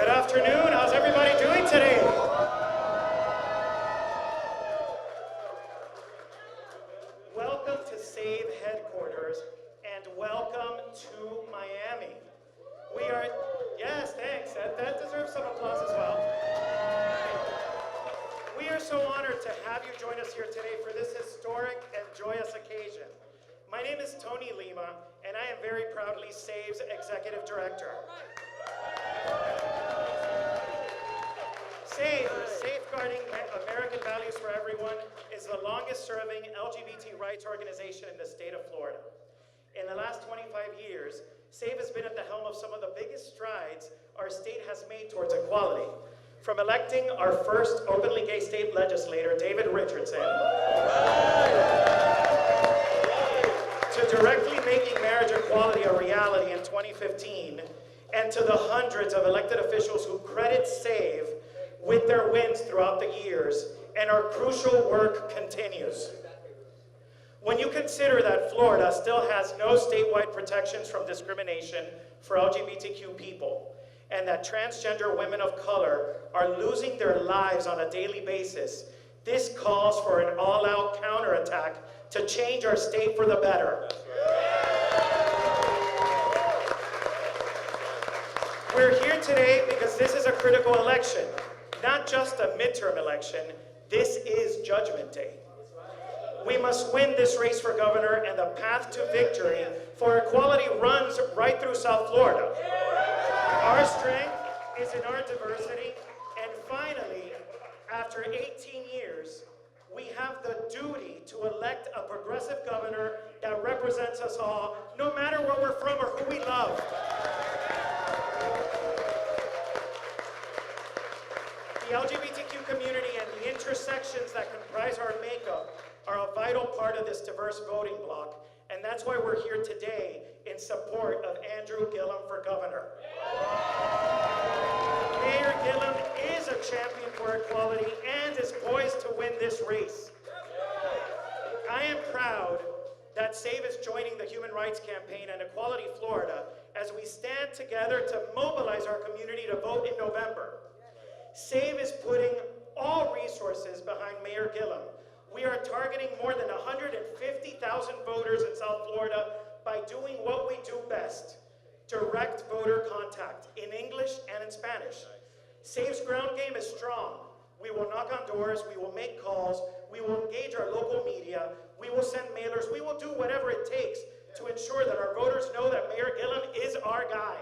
Good afternoon. How's everybody doing today? Welcome to SAVE headquarters and welcome to Miami. We are, yes, thanks. That deserves some applause as well. We are so honored to have you join us here today for this historic and joyous occasion. My name is Tony Lima, and I am very proudly SAVE's Executive Director. SAVE, Safeguarding American Values for Everyone, is the longest-serving LGBT rights organization in the state of Florida. In the last 25 years, SAVE has been at the helm of some of the biggest strides our state has made towards equality. From electing our first openly gay state legislator, David Richardson, to directly making marriage equality a reality in 2015, and to the hundreds of elected officials who credit SAVE with their wins throughout the years, and our crucial work continues. When you consider that Florida still has no statewide protections from discrimination for LGBTQ people, and that transgender women of color are losing their lives on a daily basis, this calls for an all-out counterattack to change our state for the better. We're here today because this is a critical election, not just a midterm election. This is Judgment Day. We must win this race for governor, and the path to victory for equality runs right through South Florida. Our strength is in our diversity, and finally, after 18 years, we have the duty to elect a progressive governor that represents us all, no matter where we're from or who we love. The LGBTQ community and the intersections that comprise our makeup are a vital part of this diverse voting bloc, and that's why we're here today in support of Andrew Gillum for governor. Mayor Gillum is a champion for equality and is poised to win this race. I am proud that SAVE is joining the Human Rights Campaign and Equality Florida as we stand together to mobilize our community to vote in November. SAVE is putting all resources behind Mayor Gillum. We are targeting more than 150,000 voters in South Florida by doing what we do best: direct voter contact in English and in Spanish. SAVE's ground game is strong. We will knock on doors, we will make calls, we will engage our local media, we will send mailers, we will do whatever it takes to ensure that our voters know that Mayor Gillum is our guy.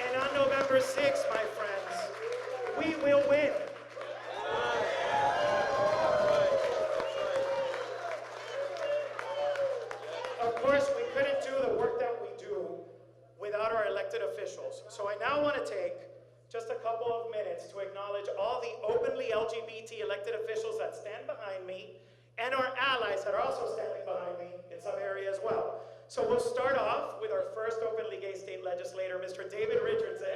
And on November 6th, my friends, we will win. Of course, we couldn't do the work that we do without our elected officials. So I now want to take just a couple of minutes to acknowledge all the openly LGBT elected officials that stand behind me, and our allies that are also standing behind me in some area as well. So we'll start off with our first openly gay state legislator, Mr. David Richardson.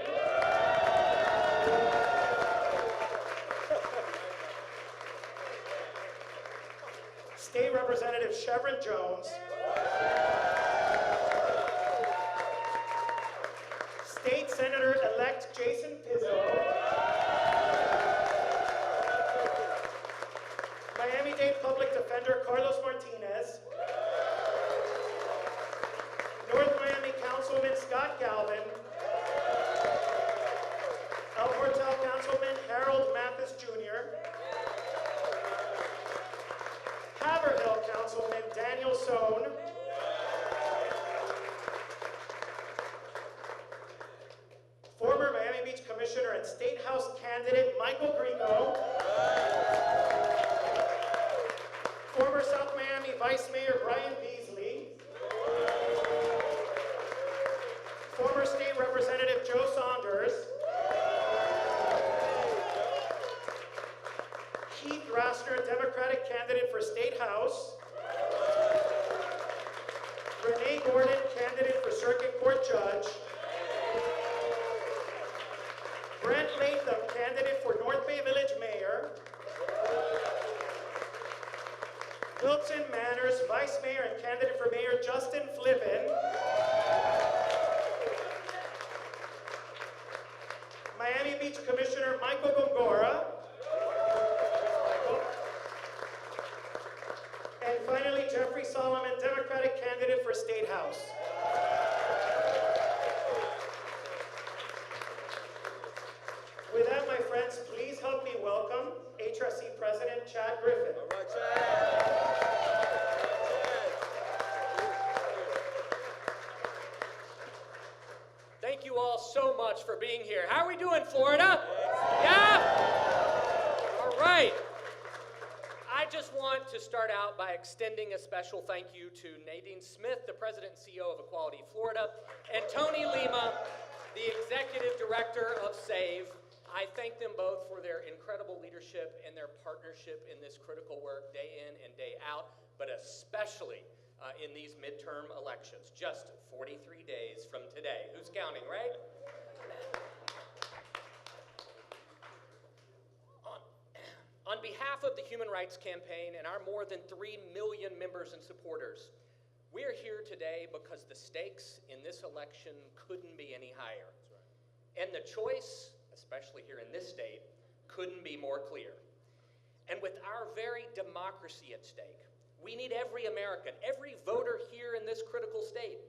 State Representative Chevron Jones. State Senator-elect Jason Pizzo. Miami-Dade Public Defender Carlos Martinez. North Miami Councilman Scott Galvin. El Portal Councilman Harold Mathis Jr. Haverhill Councilman Daniel Sohn. Former Miami Beach Commissioner and State House candidate Michael Gringo. Former South Miami Vice Mayor Brian Beasley. Former State Representative Joe Saunders. Keith Rastner, Democratic candidate for State House. Renee Gordon, candidate for Circuit Court Judge. Brent Latham, candidate for North Bay Village Mayor. Wilson Manners, Vice Mayor and candidate for Mayor Justin Flippin. much for being here. How are we doing, Florida? Yeah? All right. I just want to start out by extending a special thank you to Nadine Smith, the President and CEO of Equality Florida, and Tony Lima, the Executive Director of SAVE. I thank them both for their incredible leadership and their partnership in this critical work day in and day out, but especially in these midterm elections, just 43 days from today. Who's counting, right? On behalf of the Human Rights Campaign and our more than 3 million members and supporters, we are here today because the stakes in this election couldn't be any higher. And the choice, especially here in this state, couldn't be more clear. And with our very democracy at stake, we need every American, every voter here in this critical state,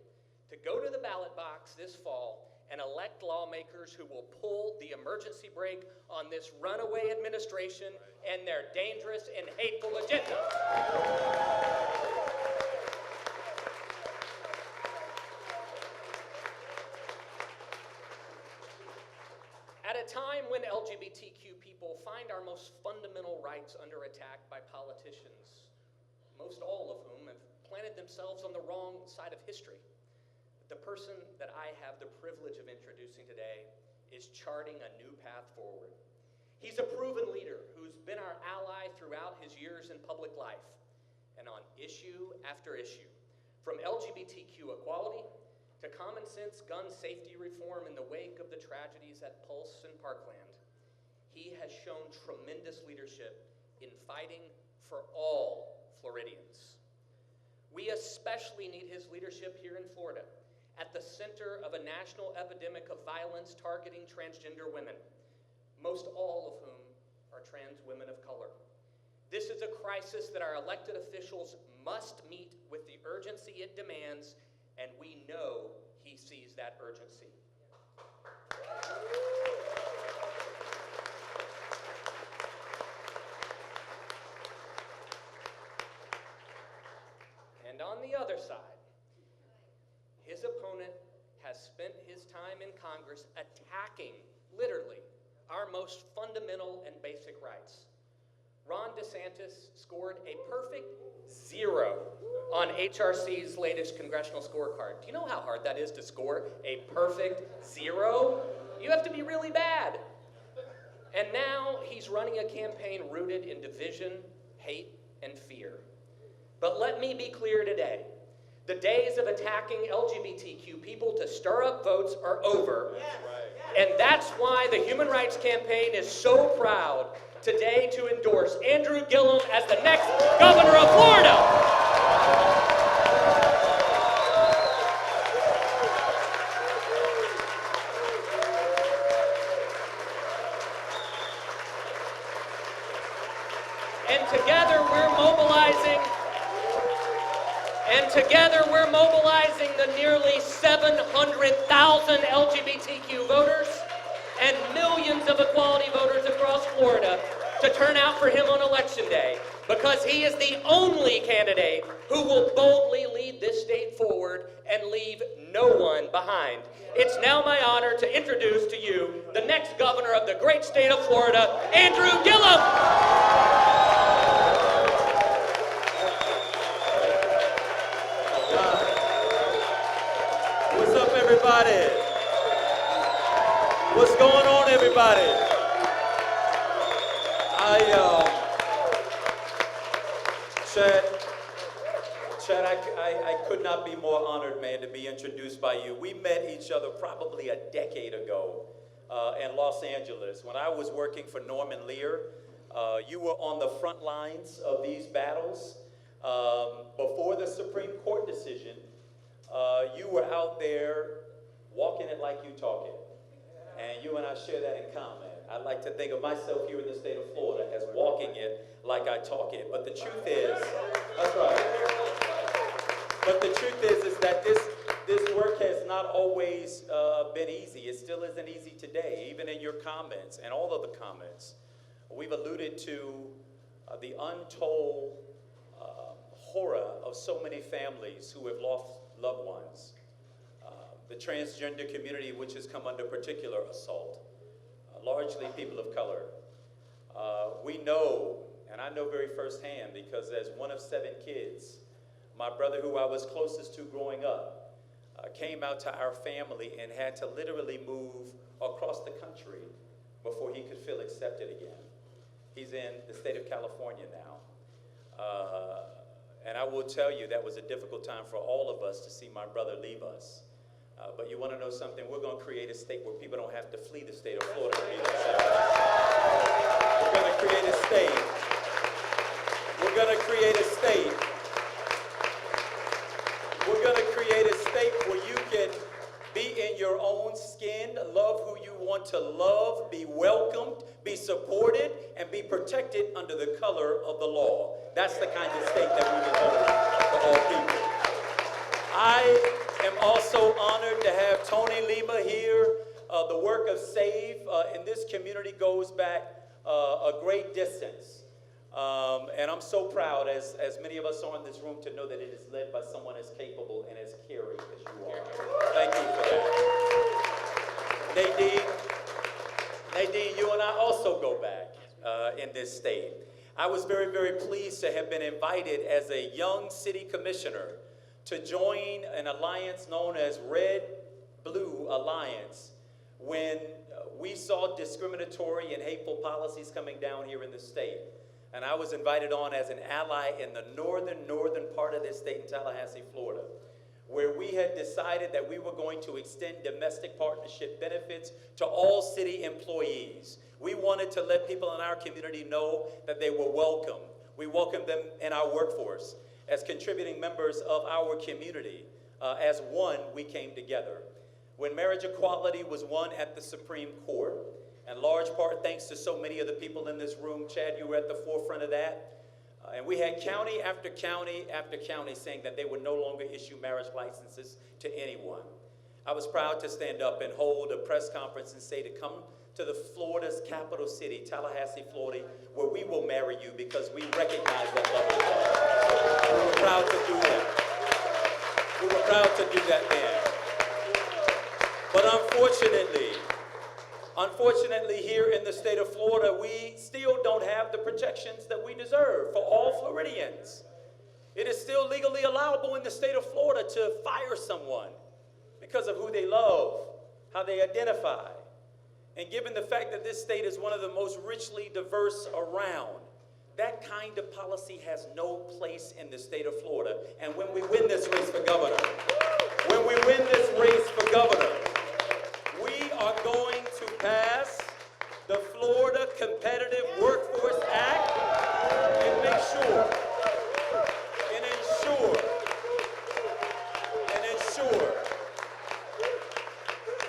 to go to the ballot box this fall and elect lawmakers who will pull the emergency brake on this runaway administration and their dangerous and hateful agenda. At a time when LGBTQ people find our most fundamental rights under attack by politicians, most all of whom have planted themselves on the wrong side of history, the person that I have the privilege of introducing today is charting a new path forward. He's a proven leader who's been our ally throughout his years in public life and on issue after issue, from LGBTQ equality to common sense gun safety reform in the wake of the tragedies at Pulse and Parkland. He has shown tremendous leadership in fighting for all Floridians. We especially need his leadership here in Florida, at the center of a national epidemic of violence targeting transgender women, most all of whom are trans women of color. This is a crisis that our elected officials must meet with the urgency it demands, and we know he sees that urgency. And on the other side, his opponent has spent his time in Congress attacking, literally, our most fundamental and basic rights. Ron DeSantis scored a perfect 0 on HRC's latest congressional scorecard. Do you know how hard that is to score a perfect 0? You have to be really bad. And now he's running a campaign rooted in division, hate, and fear. But let me be clear today. The days of attacking LGBTQ people to stir up votes are over. Yes. And that's why the Human Rights Campaign is so proud today to endorse Andrew Gillum as the next governor of Florida. And together we're mobilizing the nearly 700,000 LGBTQ voters and millions of equality voters across Florida to turn out for him on Election Day, because he is the only candidate who will boldly lead this state forward and leave no one behind. It's now my honor to introduce to you the next governor of the great state of Florida, Andrew Gillum. What's up, everybody? What's going on, everybody? Chad, I could not be more honored, man, to be introduced by you. We met each other probably a decade ago in Los Angeles. When I was working for Norman Lear, you were on the front lines of these battles. Before the Supreme Court decision, you were out there walking it like you talk it. And you and I share that in common. I like to think of myself here in the state of Florida as walking it like I talk it. But the truth is, that's right. But the truth is that this work has not always been easy. It still isn't easy today, even in your comments and all of the comments. We've alluded to the untold horror of so many families who have lost loved ones. The transgender community, which has come under particular assault, largely people of color. We know, and I know very firsthand, because as one of 7 kids, my brother, who I was closest to growing up, came out to our family and had to literally move across the country before he could feel accepted again. He's in the state of California now. And I will tell you, that was a difficult time for all of us to see my brother leave us. But you want to know something? We're going to create a state where people don't have to flee the state of Florida to be themselves. We're going to create a state. We're going to create a state. We're going to create a state where you can be in your own skin, love who you want to love, be welcomed, be supported, and be protected under the color of the law. That's the kind of state that we deserve for all people. I am also honored to have Tony Lima here. The work of SAVE in this community goes back a great distance. And I'm so proud, as many of us are in this room, to know that it is led by someone as capable and as caring as you are. Thank you for that. Nadine, you and I also go back in this state. I was very, very pleased to have been invited as a young city commissioner to join an alliance known as Red Blue Alliance when we saw discriminatory and hateful policies coming down here in the state. And I was invited on as an ally in the northern part of this state in Tallahassee, Florida, where we had decided that we were going to extend domestic partnership benefits to all city employees. We wanted to let people in our community know that they were welcome. We welcomed them in our workforce. As contributing members of our community, as one, we came together. When marriage equality was won at the Supreme Court, in large part thanks to so many of the people in this room, Chad, you were at the forefront of that, and we had county after county after county saying that they would no longer issue marriage licenses to anyone. I was proud to stand up and hold a press conference and say to come to the Florida's capital city, Tallahassee, Florida, where we will marry you because we recognize that love is love. We were proud to do that. We were proud to do that then. But unfortunately, here in the state of Florida, we still don't have the protections that we deserve for all Floridians. It is still legally allowable in the state of Florida to fire someone because of who they love, how they identify. And given the fact that this state is one of the most richly diverse around, that kind of policy has no place in the state of Florida. And when we win this race for governor, we are going to pass the Florida Competitive Workforce Act and ensure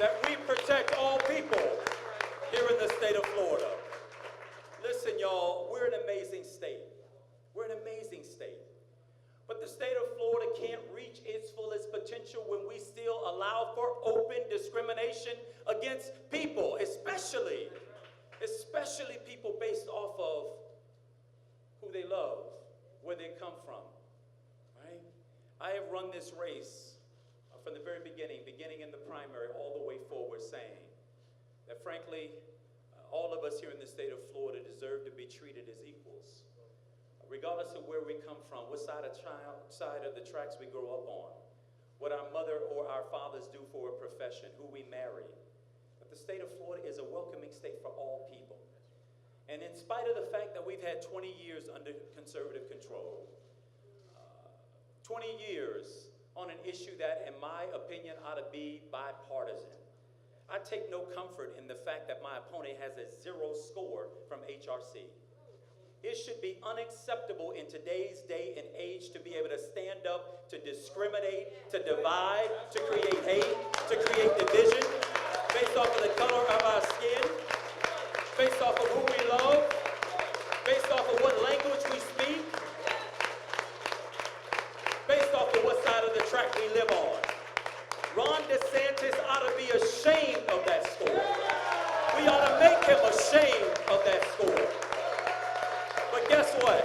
that we protect all people here in the state of Florida. Listen, y'all, we're an amazing state. We're an amazing state. But the state of Florida can't reach its fullest potential when we still allow for open discrimination against people, especially people based off of who they love, where they come from, right? I have run this race from the very beginning in the primary, all the way forward, saying that frankly, all of us here in the state of Florida deserve to be treated as equals. Regardless of where we come from, what side of the tracks we grow up on, what our mother or our fathers do for a profession, who we marry. But the state of Florida is a welcoming state for all people. And in spite of the fact that we've had 20 years under conservative control, 20 years on an issue that, in my opinion, ought to be bipartisan, I take no comfort in the fact that my opponent has a 0 score from HRC. It should be unacceptable in today's day and age to be able to stand up, to discriminate, to divide, to create hate, to create division based off of the color of our skin, based off of who we love, based off of what language we speak, based off of what side of the track we live on. Ron DeSantis ought to be ashamed of that score. We ought to make him ashamed of that score. But guess what?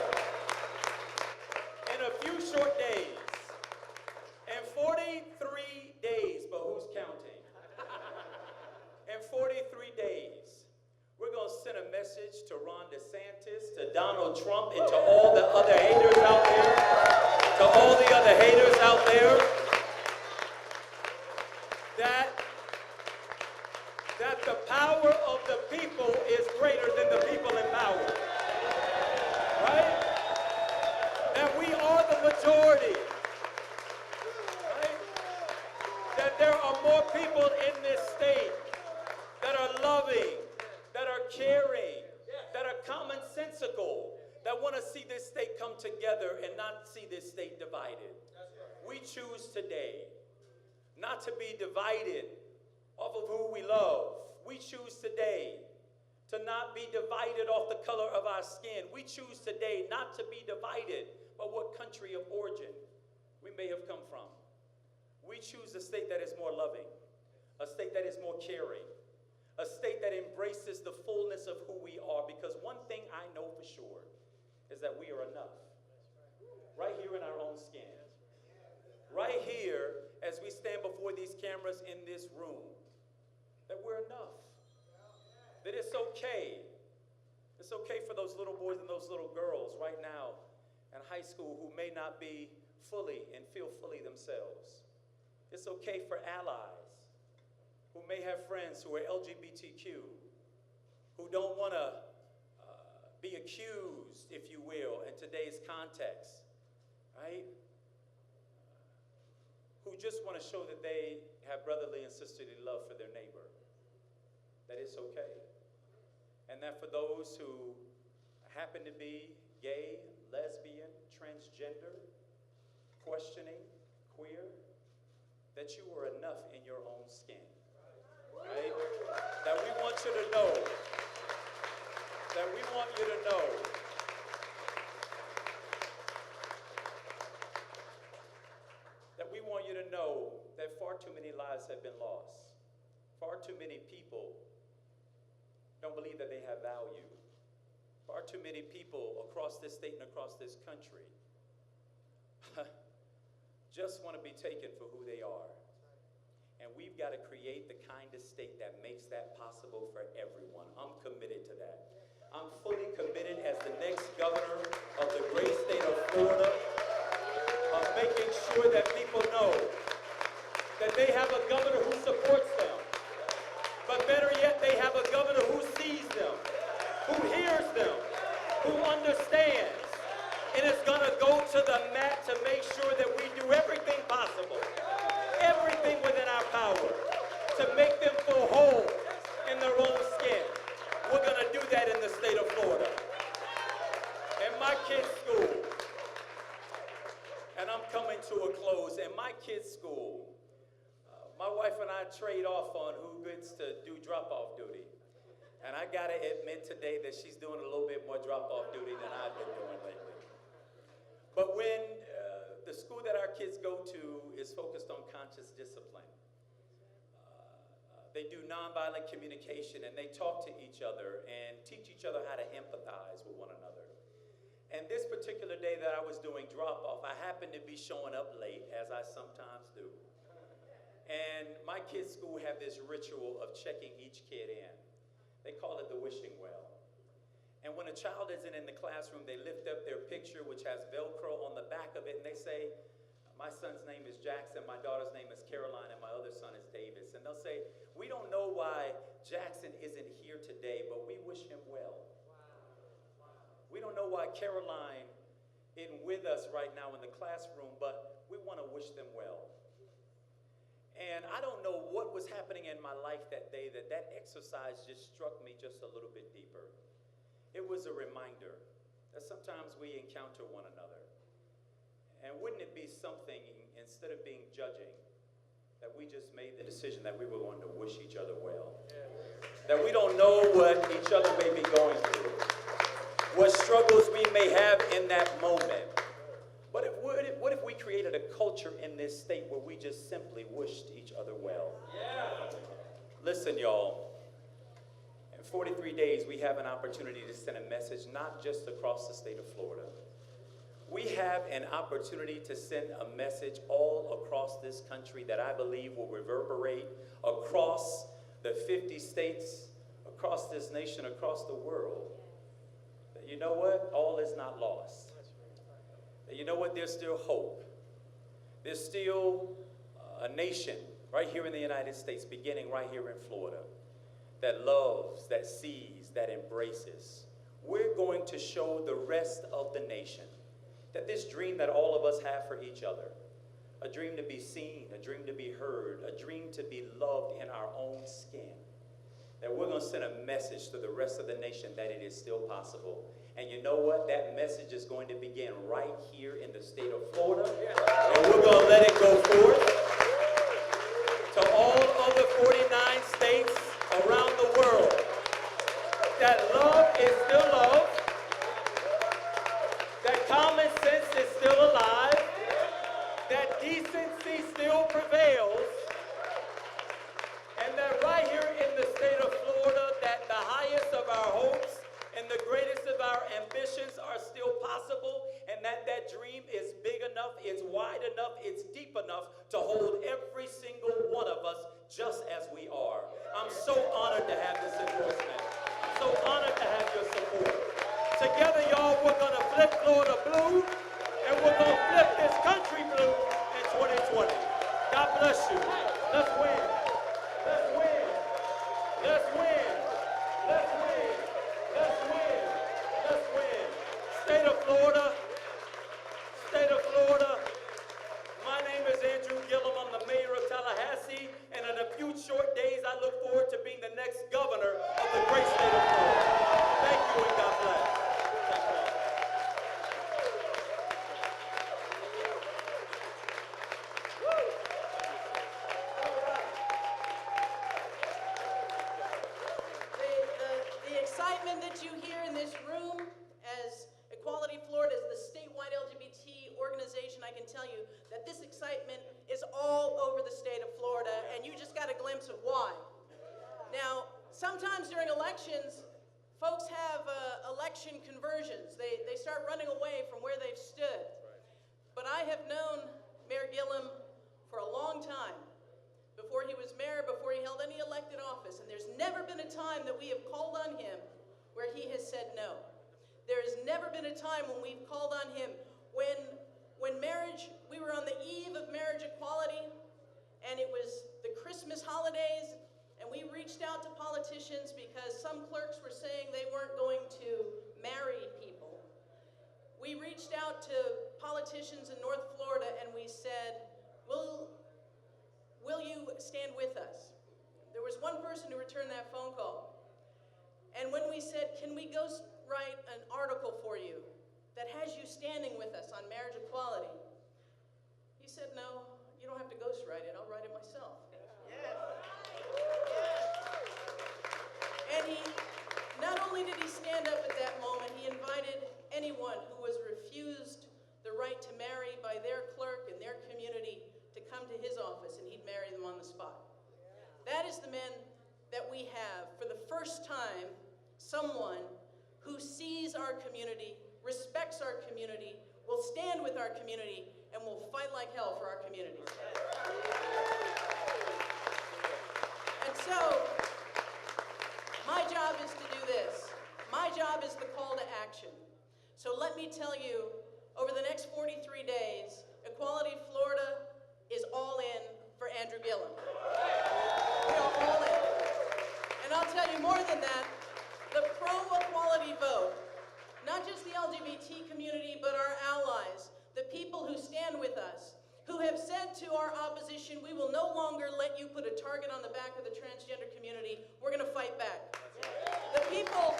In a few short days, in 43 days, but who's counting? that the power of the people is greater than the people in power. Right? That we are the majority. Right? That there are more people in this state that are loving, that are caring, that are commonsensical, that want to see this state come together and not see this state divided. We choose today not to be divided off of who we love. We choose today to not be divided off the color of our skin. We choose today not to be divided by what country of origin we may have come from. We choose a state that is more loving, a state that is more caring, a state that embraces the fullness of who we are, because one thing I know for sure is that we are enough. Right here in our own skin. Right here, as we stand before these cameras in this room, that we're enough. That it's okay. It's okay for those little boys and those little girls right now in high school who may not be fully and feel fully themselves. It's okay for allies who may have friends who are LGBTQ, who don't want to be accused, if you will, in today's context, right? Who just want to show that they have brotherly and sisterly love for their neighbor. That it's okay. And that for those who happen to be gay, lesbian, transgender, questioning, queer, that you are enough in your own skin. Right? That we want you to know. That we want you to know. That we want you to know that far too many lives have been lost. Far too many people don't believe that they have value. Far too many people across this state and across this country just want to be taken for who they are. And we've got to create the kind of state that makes that possible for everyone. I'm committed to that. I'm fully committed as the next governor of the great state of Florida of making sure that people know that they have a governor who supports them. But better yet, they have a governor who sees them, who hears them, who understands, and is going to go to the mat to make sure that we do everything possible, everything within our power, to make them feel whole in their own skin. We're going to do that in the state of Florida. In my kids' school, and I'm coming to a close, in my kids' school, my wife and I trade off on who gets to do drop-off duty. And I gotta admit today that she's doing a little bit more drop-off duty than I've been doing lately. But when the school that our kids go to is focused on conscious discipline, they do nonviolent communication and they talk to each other and teach each other how to empathize with one another. And this particular day that I was doing drop-off, I happened to be showing up late, as I sometimes do. And my kids' school have this ritual of checking each kid in. They call it the wishing well. And when a child isn't in the classroom, they lift up their picture, which has Velcro on the back of it, and they say, my son's name is Jackson, my daughter's name is Caroline, and my other son is Davis. And they'll say, we don't know why Jackson isn't here today, but we wish him well. We don't know why Caroline isn't with us right now in the classroom, but we want to wish them well. And I don't know what was happening in my life that day that exercise just struck me just a little bit deeper. It was a reminder that sometimes we encounter one another. And wouldn't it be something, instead of being judging, that we just made the decision that we were going to wish each other well? That we don't know what each other may be going through, what struggles we may have in that moment. But what if we created a culture in this state where we just simply wished each other well? Yeah. Listen, y'all. In 43 days, we have an opportunity to send a message not just across the state of Florida. We have an opportunity to send a message all across this country that I believe will reverberate across the 50 states, across this nation, across the world. That you know what? All is not lost. You know what? There's still hope. There's still a nation right here in the United States, beginning right here in Florida, that loves, that sees, that embraces. We're going to show the rest of the nation that this dream that all of us have for each other, a dream to be seen, a dream to be heard, a dream to be loved in our own skin, that we're going to send a message to the rest of the nation that it is still possible. And you know what? That message is going to begin right here in the state of Florida. And we're going to let it go forth to all other 49 states around the world. That love is still love. That common sense is still alive. That decency still prevails. And that right here in the state of Florida, that the highest of our hopes and the greatest of our ambitions are still possible, and that that dream is big enough, it's wide enough, it's deep enough to hold every single one of us just as we are. I'm so honored to have this endorsement. I'm so honored to have your support. Together, y'all, we're going to flip Florida blue, and we're going to flip this country blue in 2020. God bless you. Let's win. Let's win. Let's win. Let's win. Let's win. Let's win. State of Florida. State of Florida. My name is Andrew Gillum. I'm the mayor of Tallahassee. And in a few short days, I look forward to being the next governor of the great state of Florida. Thank you and God bless. Thank you. The excitement that you hear in this room as Equality Florida is the statewide LGBT organization, I can tell you that this excitement is all over the state of Florida, and you just got a glimpse of why. Now, sometimes during elections, folks have election conversions. They start running away from where they've stood. But I have known Mayor Gillum for a long time, before he was mayor, before he held any elected office, and there's never been a time that we have called on him where he has said no. There has never been a time when we've called on him when marriage, we were on the eve of marriage equality, and it was the Christmas holidays, and we reached out to politicians because some clerks were saying they weren't going to marry people. We reached out to politicians in North Florida and we said, will you stand with us? There was one person who returned that phone call. And when we said, can we go write an article for you that has you standing with us on marriage equality? He said, no, you don't have to ghostwrite it, I'll write it myself. And not only did he stand up at that moment, he invited anyone who was refused the right to marry by their clerk in their community to come to his office, and he'd marry them on the spot. That is the men that we have, for the first time, someone who sees our community, respects our community, will stand with our community, and will fight like hell for our communities. And so, my job is to do this. My job is the call to action. So let me tell you, over the next 43 days, Equality Florida is all in for Andrew Gillum. We are all in. And I'll tell you more than that, the pro-equality vote, not just the LGBT community, but our allies, the people who stand with us, who have said to our opposition, we will no longer let you put a target on the back of the transgender community, we're going to fight back. The people,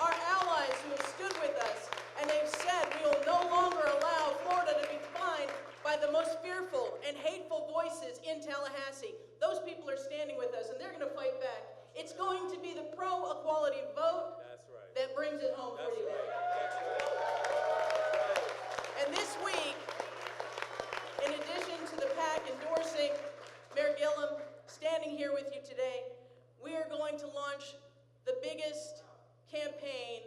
our allies who have stood with us, and they've said we will no longer allow Florida to be defined by the most fearful and hateful voices in Tallahassee. Those people are standing with us, and they're going to fight back. It's going to be the pro-equality vote that brings it home for you. And this week, in addition to the PAC endorsing Mayor Gillum, standing here with you today, we are going to launch the biggest campaign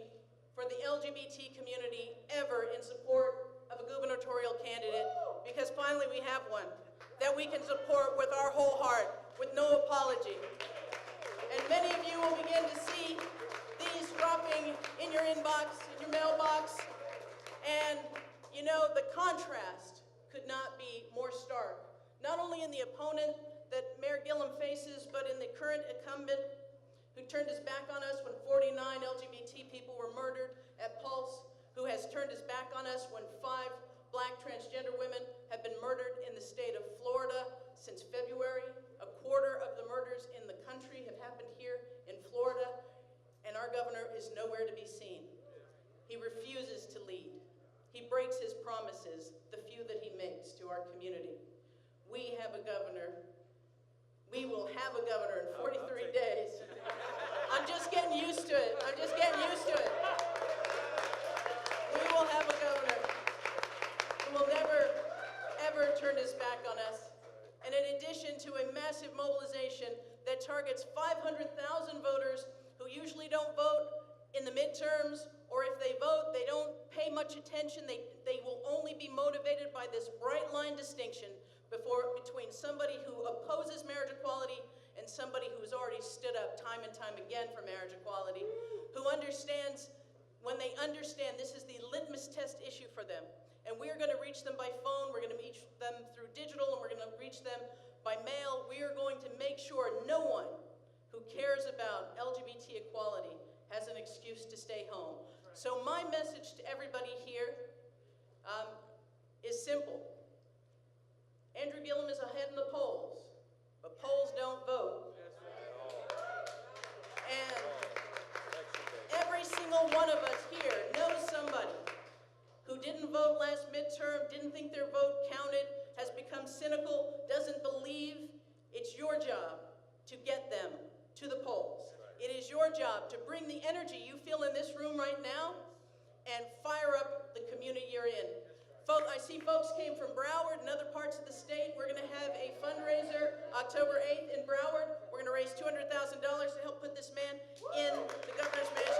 for the LGBT community ever in support of a gubernatorial candidate, because finally we have one that we can support with our whole heart, with no apology. And many of you will begin to see these dropping in your inbox, in your mailbox, and you know, the contrast could not be more stark. Not only in the opponent that Mayor turned his back on us when 49 LGBT people were murdered at Pulse, who has turned his back on us when 5 Black transgender women have been murdered in the state of Florida since February. A quarter of the murders in the country have happened here in Florida, and our governor is nowhere to be seen. He refuses to lead. He breaks his promises, the few that he makes to our community. We have a governor. We will have a governor in 43 days. I'm just getting used to it. I'm just getting used to it. We will have a governor who will never, ever turn his back on us. And in addition to a massive mobilization that targets 500,000 voters who usually don't vote in the midterms, or if they vote, they don't pay much attention. They will only be motivated by this bright line distinction between somebody who opposes marriage equality and somebody who's already stood up time and time again for marriage equality, who understands, when they understand this is the litmus test issue for them. And we're going to reach them by phone, we're going to reach them through digital, and we're going to reach them by mail. We are going to make sure no one who cares about LGBT equality has an excuse to stay home. So my message to everybody here is simple. Andrew Gillum is ahead in the polls, but polls don't vote. And every single one of us here knows somebody who didn't vote last midterm, didn't think their vote counted, has become cynical, doesn't believe. It's your job to get them to the polls. It is your job to bring the energy you feel in this room right now and fire up the community you're in. I see folks came from Broward and other parts of the state. We're going to have a fundraiser October 8th in Broward. We're going to raise $200,000 to help put this man in the governor's mansion.